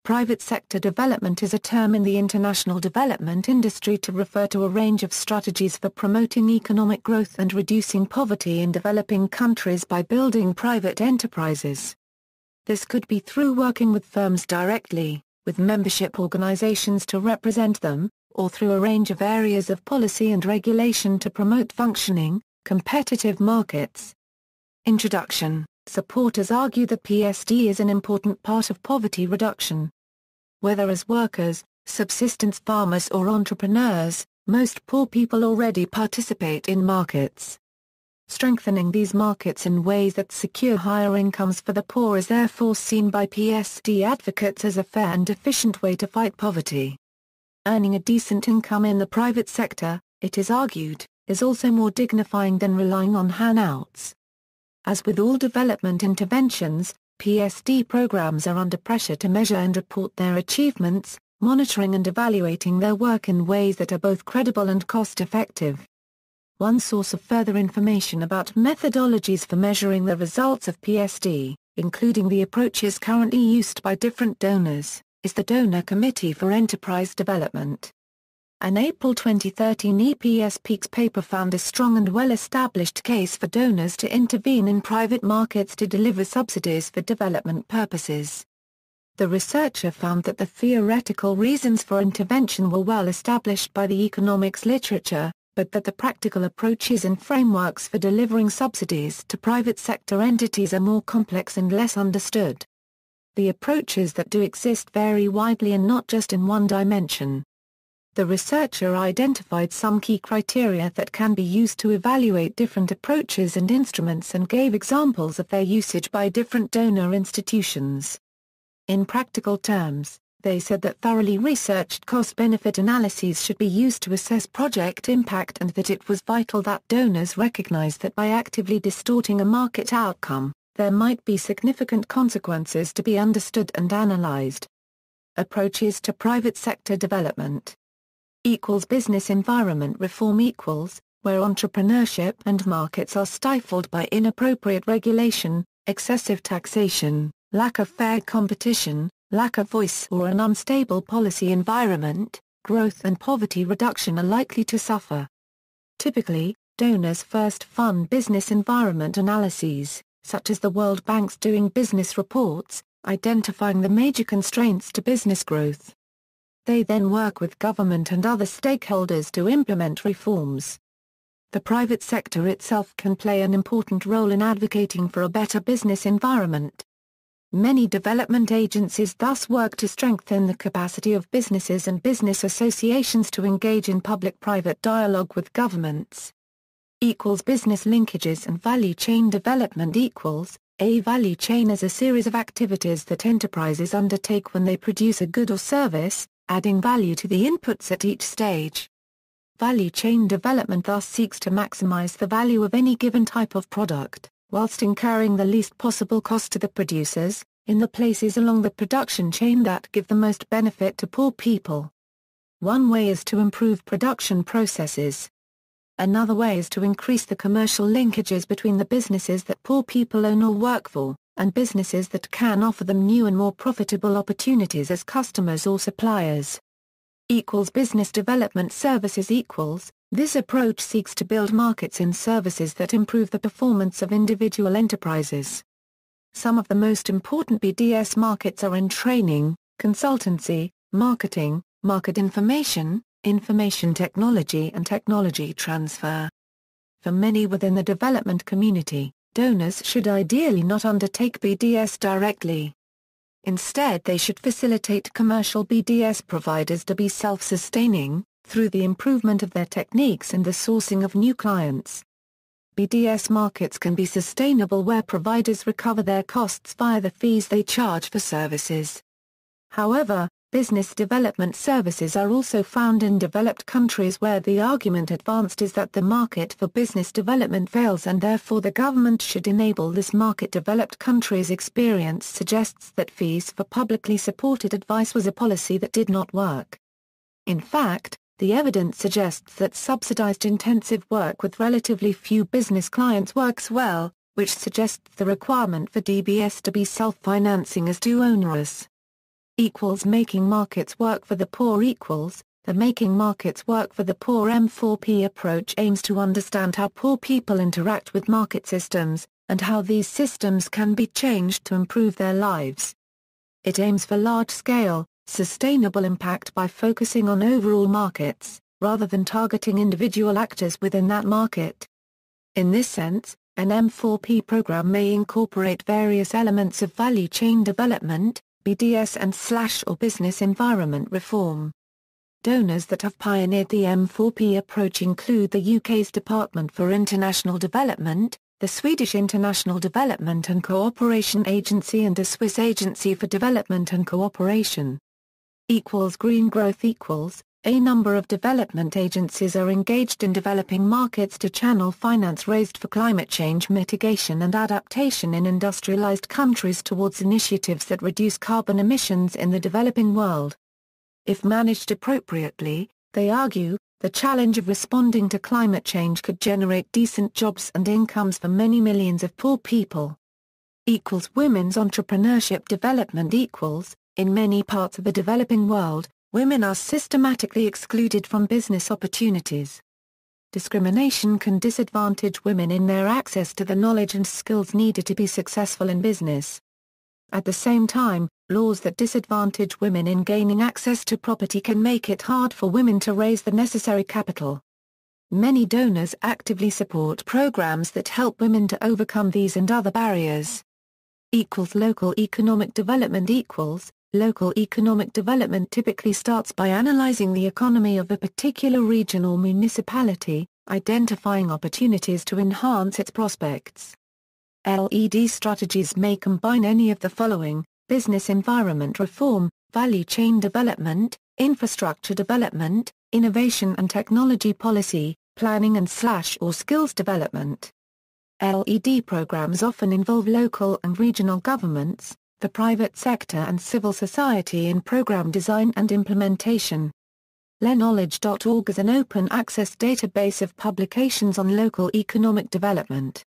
Private sector development is a term in the international development industry to refer to a range of strategies for promoting economic growth and reducing poverty in developing countries by building private enterprises. This could be through working with firms directly, with membership organizations to represent them, or through a range of areas of policy and regulation to promote functioning, competitive markets. Introduction. Supporters argue that PSD is an important part of poverty reduction. Whether as workers, subsistence farmers or entrepreneurs, most poor people already participate in markets. Strengthening these markets in ways that secure higher incomes for the poor is therefore seen by PSD advocates as a fair and efficient way to fight poverty. Earning a decent income in the private sector, it is argued, is also more dignifying than relying on handouts. As with all development interventions, PSD programs are under pressure to measure and report their achievements, monitoring and evaluating their work in ways that are both credible and cost-effective. One source of further information about methodologies for measuring the results of PSD, including the approaches currently used by different donors, is the Donor Committee for Enterprise Development. An April 2013 EPS Peaks paper found a strong and well-established case for donors to intervene in private markets to deliver subsidies for development purposes. The researcher found that the theoretical reasons for intervention were well established by the economics literature, but that the practical approaches and frameworks for delivering subsidies to private sector entities are more complex and less understood. The approaches that do exist vary widely and not just in one dimension. The researcher identified some key criteria that can be used to evaluate different approaches and instruments and gave examples of their usage by different donor institutions. In practical terms, they said that thoroughly researched cost-benefit analyses should be used to assess project impact and that it was vital that donors recognize that by actively distorting a market outcome, there might be significant consequences to be understood and analyzed. Approaches to private sector development. Business environment reform where entrepreneurship and markets are stifled by inappropriate regulation, excessive taxation, lack of fair competition, lack of voice or an unstable policy environment, growth and poverty reduction are likely to suffer. Typically, donors first fund business environment analyses, such as the World Bank's Doing Business reports, identifying the major constraints to business growth. They then work with government and other stakeholders to implement reforms. The private sector itself can play an important role in advocating for a better business environment. Many development agencies thus work to strengthen the capacity of businesses and business associations to engage in public-private dialogue with governments. Business linkages and value chain development A value chain is a series of activities that enterprises undertake when they produce a good or service, adding value to the inputs at each stage. Value chain development thus seeks to maximize the value of any given type of product, whilst incurring the least possible cost to the producers, in the places along the production chain that give the most benefit to poor people. One way is to improve production processes. Another way is to increase the commercial linkages between the businesses that poor people own or work for, and businesses that can offer them new and more profitable opportunities as customers or suppliers. Business development services This approach seeks to build markets in services that improve the performance of individual enterprises. Some of the most important BDS markets are in training, consultancy, marketing, market information, information technology and technology transfer. For many within the development community, donors should ideally not undertake BDS directly. Instead they should facilitate commercial BDS providers to be self-sustaining, through the improvement of their techniques and the sourcing of new clients. BDS markets can be sustainable where providers recover their costs via the fees they charge for services. However, business development services are also found in developed countries where the argument advanced is that the market for business development fails and therefore the government should enable this market. Developed countries' experience suggests that fees for publicly supported advice was a policy that did not work. In fact, the evidence suggests that subsidized intensive work with relatively few business clients works well, which suggests the requirement for DBS to be self-financing is too onerous. equals making markets work for the poor equals the Making Markets Work for the Poor M4P approach aims to understand how poor people interact with market systems, and how these systems can be changed to improve their lives. It aims for large-scale, sustainable impact by focusing on overall markets, rather than targeting individual actors within that market. In this sense, an M4P program may incorporate various elements of value chain development, BDS and/or business environment reform. Donors that have pioneered the M4P approach include the UK's Department for International Development, the Swedish International Development and Cooperation Agency and the Swiss Agency for Development and Cooperation. Green growth equals, a number of development agencies are engaged in developing markets to channel finance raised for climate change mitigation and adaptation in industrialized countries towards initiatives that reduce carbon emissions in the developing world. If managed appropriately, they argue, the challenge of responding to climate change could generate decent jobs and incomes for many millions of poor people. Women's entrepreneurship development equals, in many parts of the developing world, women are systematically excluded from business opportunities. Discrimination can disadvantage women in their access to the knowledge and skills needed to be successful in business. At the same time, laws that disadvantage women in gaining access to property can make it hard for women to raise the necessary capital. Many donors actively support programs that help women to overcome these and other barriers. Local economic development equals, local economic development typically starts by analyzing the economy of a particular region or municipality, identifying opportunities to enhance its prospects. LED strategies may combine any of the following: business environment reform, value chain development, infrastructure development, innovation and technology policy, planning and/or skills development. LED programs often involve local and regional governments, the private sector and civil society in program design and implementation. ALll is an open-access database of publications on local economic development.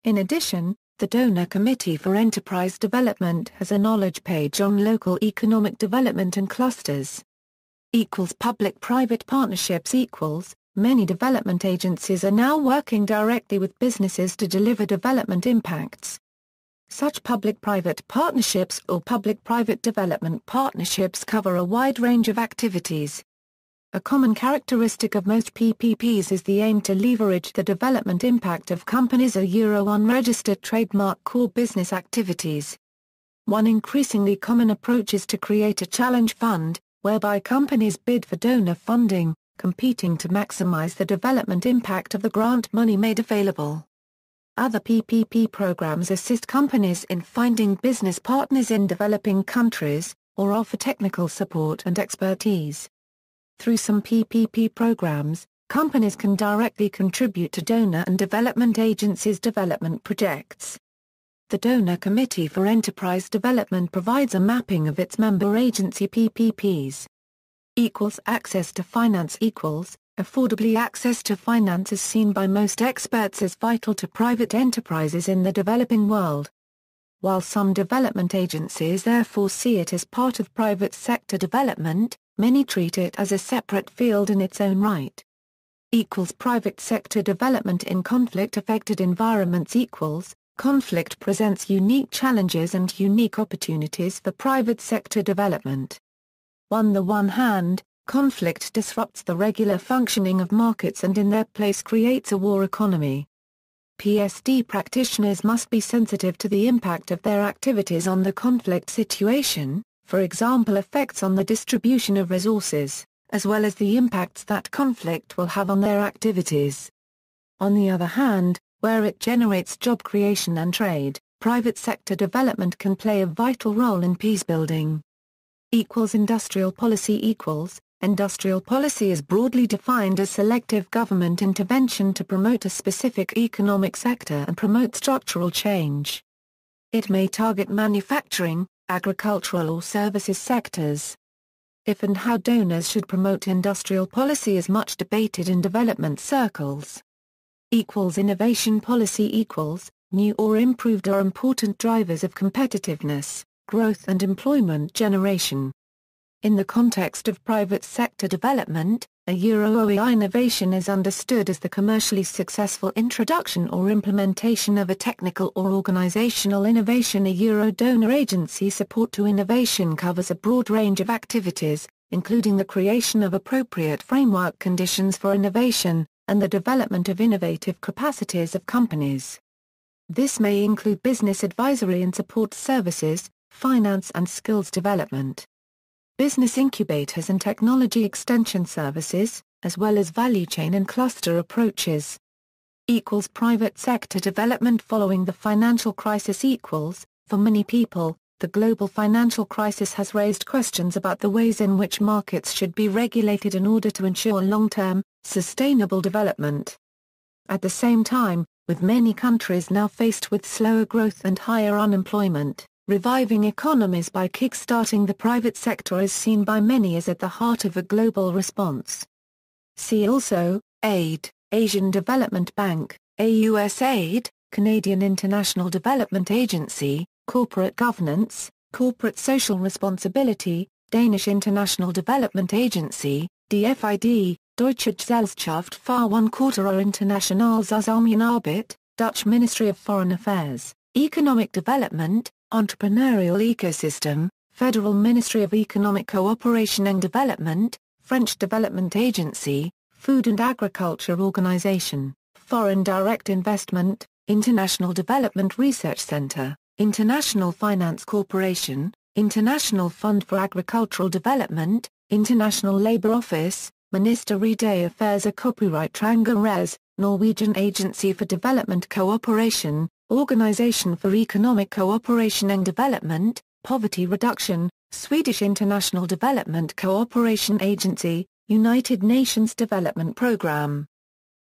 In addition, the Donor Committee for Enterprise Development has a knowledge page on local economic development and clusters. Public-private partnerships equals, many development agencies are now working directly with businesses to deliver development impacts. Such public-private partnerships or public-private development partnerships cover a wide range of activities. A common characteristic of most PPPs is the aim to leverage the development impact of companies or unregistered trademark core business activities. One increasingly common approach is to create a challenge fund, whereby companies bid for donor funding, competing to maximize the development impact of the grant money made available. Other PPP programs assist companies in finding business partners in developing countries, or offer technical support and expertise. Through some PPP programs, companies can directly contribute to donor and development agencies' development projects. The Donor Committee for Enterprise Development provides a mapping of its member agency PPPs. Access to finance equals, affordably access to finance is seen by most experts as vital to private enterprises in the developing world. While some development agencies therefore see it as part of private sector development, many treat it as a separate field in its own right. Private sector development in conflict-affected environments equals, conflict presents unique challenges and unique opportunities for private sector development. On the one hand, conflict disrupts the regular functioning of markets and in their place creates a war economy. PSD practitioners must be sensitive to the impact of their activities on the conflict situation, for example effects on the distribution of resources, as well as the impacts that conflict will have on their activities. On the other hand, where it generates job creation and trade, private sector development can play a vital role in peace building. Industrial policy equals, industrial policy is broadly defined as selective government intervention to promote a specific economic sector and promote structural change. It may target manufacturing, agricultural or services sectors. If and how donors should promote industrial policy is much debated in development circles. Innovation policy equals, new or improved are important drivers of competitiveness. growth and employment generation. In the context of private sector development, a OEI innovation is understood as the commercially successful introduction or implementation of a technical or organizational innovation. A donor agency support to innovation covers a broad range of activities, including the creation of appropriate framework conditions for innovation, and the development of innovative capacities of companies. This may include business advisory and support services, finance and skills development, business incubators and technology extension services, as well as value chain and cluster approaches. Private sector development following the financial crisis. For many people, the global financial crisis has raised questions about the ways in which markets should be regulated in order to ensure long-term, sustainable development. At the same time, with many countries now faced with slower growth and higher unemployment, reviving economies by kick-starting the private sector is seen by many as at the heart of a global response. See also, AID, Asian Development Bank, AUSAID, Canadian International Development Agency, Corporate Governance, Corporate Social Responsibility, Danish International Development Agency, DFID, Deutsche Gesellschaft für Quartier International Zusammenarbeit, Dutch Ministry of Foreign Affairs, Economic Development, Entrepreneurial Ecosystem, Federal Ministry of Economic Cooperation and Development, French Development Agency, Food and Agriculture Organization, Foreign Direct Investment, International Development Research Center, International Finance Corporation, International Fund for Agricultural Development, International Labour Office, Ministeri des Affaires et Copyright Triangulaires, Norwegian Agency for Development Cooperation, Organization for Economic Cooperation and Development, Poverty Reduction, Swedish International Development Cooperation Agency, United Nations Development Programme,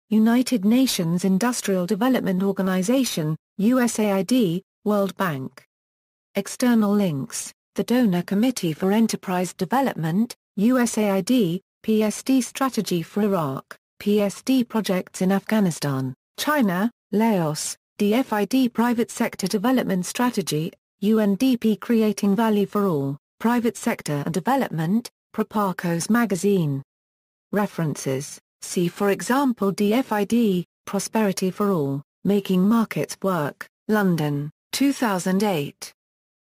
United Nations Industrial Development Organization, USAID, World Bank. External links: the Donor Committee for Enterprise Development, USAID, PSD Strategy for Iraq, PSD Projects in Afghanistan, China, Laos, DFID Private Sector Development Strategy, UNDP Creating Value for All, Private Sector and Development, Proparcos Magazine. References: see for example DFID, Prosperity for All, Making Markets Work, London, 2008.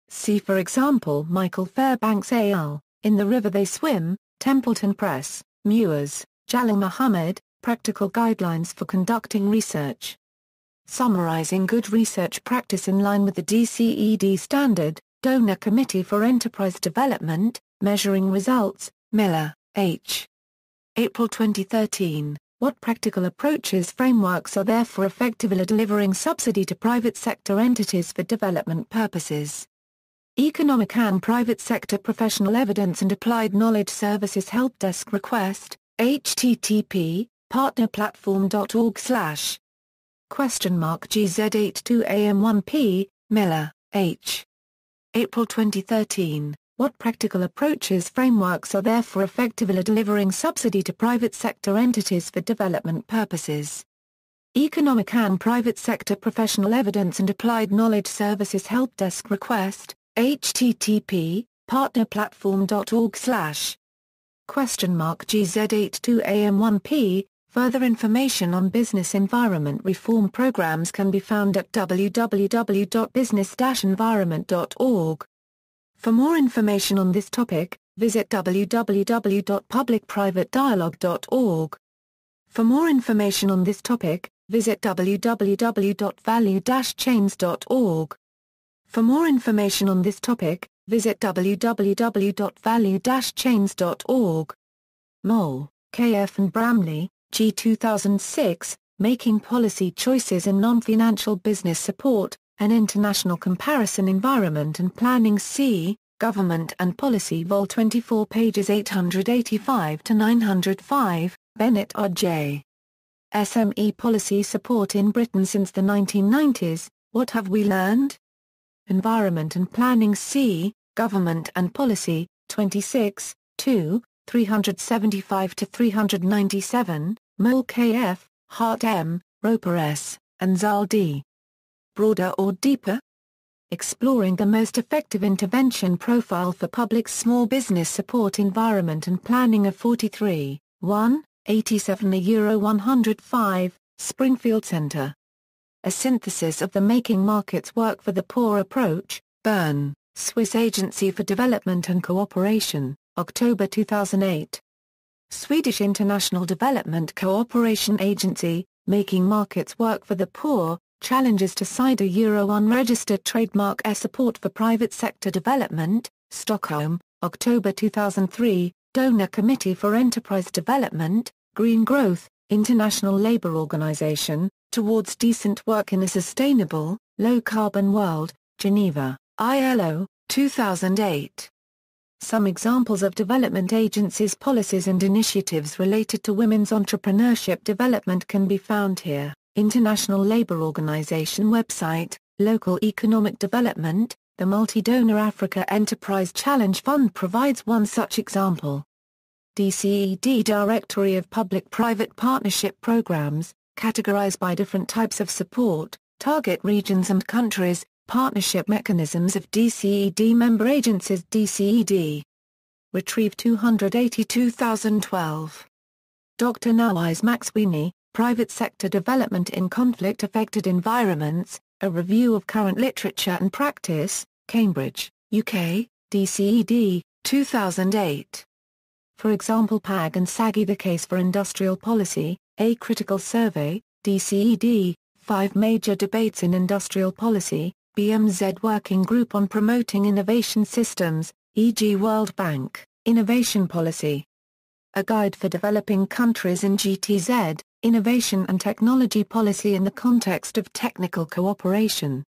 See for example Michael Fairbanks ALll, In the River They Swim, Templeton Press, Mewers, Jalal Muhammad, Practical Guidelines for Conducting Research. Summarizing good research practice in line with the DCED standard, Donor Committee for Enterprise Development, Measuring Results, Miller, H. April 2013. What practical approaches frameworks are there for effectively delivering subsidy to private sector entities for development purposes? Economic and Private Sector Professional Evidence and Applied Knowledge Services Helpdesk Request, http, partnerplatform.org/ GZ82AM1P, Miller, H. April 2013. What practical approaches frameworks are there for effectively delivering subsidy to private sector entities for development purposes? Economic and Private Sector Professional Evidence and Applied Knowledge Services Helpdesk Request, http, partnerplatform.org/ GZ82AM1P. Further information on business environment reform programs can be found at www.business-environment.org. For more information on this topic, visit www.public-private-dialogue.org. For more information on this topic, visit www.value-chains.org. For more information on this topic, visit www.value-chains.org. Moll, K.F. and Bramley, G. 2006, Making Policy Choices in Non-Financial Business Support, An International Comparison Environment and Planning C. Government and Policy Vol. 24 pages 885 to 905, Bennett R.J. SME Policy Support in Britain Since the 1990s, What Have We Learned? Environment and Planning C. Government and Policy, 26, 2, 375 to 397, Moll K.F., Hart M., Roper S., and Zal D. Broader or deeper? exploring the most effective intervention profile for public small business support environment and planning of 43, 1, 87 Euro 105, Springfield Center. A synthesis of the Making Markets Work for the Poor approach, Bern, Swiss Agency for Development and Cooperation, October 2008. Swedish International Development Cooperation Agency, Making Markets Work for the Poor, Challenges to Cider Euro Unregistered Trademark Support for Private Sector Development, Stockholm, October 2003, Donor Committee for Enterprise Development, Green Growth, International Labour Organization, Towards Decent Work in a Sustainable, Low-Carbon World, Geneva, ALll, 2008. Some examples of development agencies' policies and initiatives related to women's entrepreneurship development can be found here. International Labour Organization website, Local Economic Development, the Multi-Donor Africa Enterprise Challenge Fund provides one such example. DCED Directory of Public-Private Partnership Programs, categorized by different types of support, target regions and countries, partnership mechanisms of DCED member agencies. DCED. Retrieve 280 2012. Dr. Nawais Maxwini, Private Sector Development in Conflict-Affected Environments, a Review of Current Literature and Practice, Cambridge, UK, DCED, 2008. For example, PAG and SAGI, The Case for Industrial Policy, A Critical Survey, DCED, 5 Major Debates in Industrial Policy, BMZ Working Group on Promoting Innovation Systems, e.g. World Bank, Innovation Policy. A Guide for Developing Countries in GTZ, Innovation and Technology Policy in the Context of Technical Cooperation,